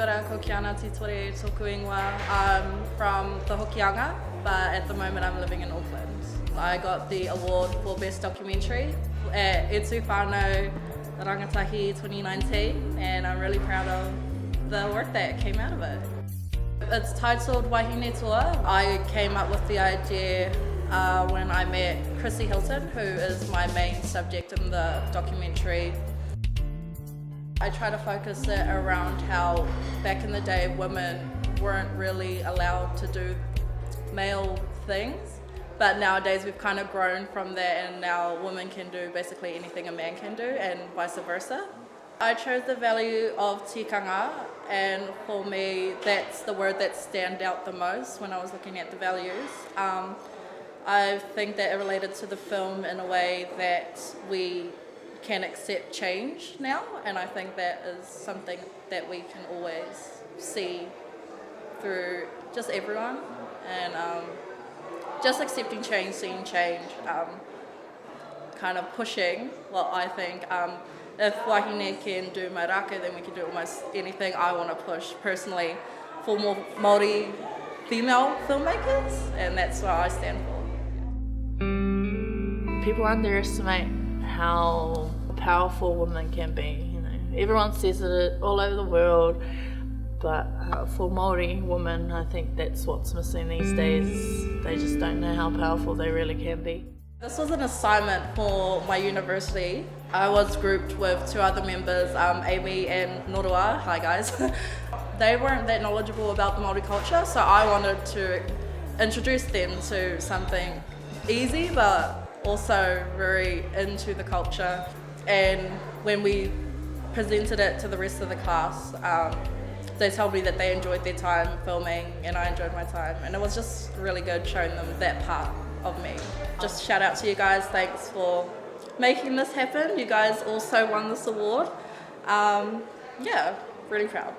ora, ko Qianna titore tōku ingoa. I'm from the Hokianga, but at the moment I'm living in Auckland. I got the award for Best Documentary at Whānau, Rangatahi 2019, and I'm really proud of the work that came out of it. It's titled Wahine Toa. I came up with the idea when I met Chrissy Hilton, who is my main subject in the documentary. I try to focus it around how back in the day women weren't really allowed to do male things, but nowadays we've kind of grown from that and now women can do basically anything a man can do and vice versa. I chose the value of tikanga, and for me that's the word that stand out the most when I was looking at the values. I think that it related to the film in a way that we can accept change now, and I think that is something that we can always see through just everyone, and just accepting change, seeing change, kind of pushing what I think. If wahine can do mai raka, then we can do almost anything. I want to push personally for more Māori female filmmakers, and that's what I stand for. People underestimate how powerful women can be. You know, everyone says it all over the world, but for Māori women, I think that's what's missing these days. They just don't know how powerful they really can be. This was an assignment for my university. I was grouped with two other members, Amy and Norua. Hi guys. They weren't that knowledgeable about the Māori culture, so I wanted to introduce them to something easy but also very into the culture. And when we presented it to the rest of the class, they told me that they enjoyed their time filming and I enjoyed my time, and it was just really good showing them that part of me. Just shout out to you guys, thanks for making this happen. You guys also won this award. Yeah, really proud.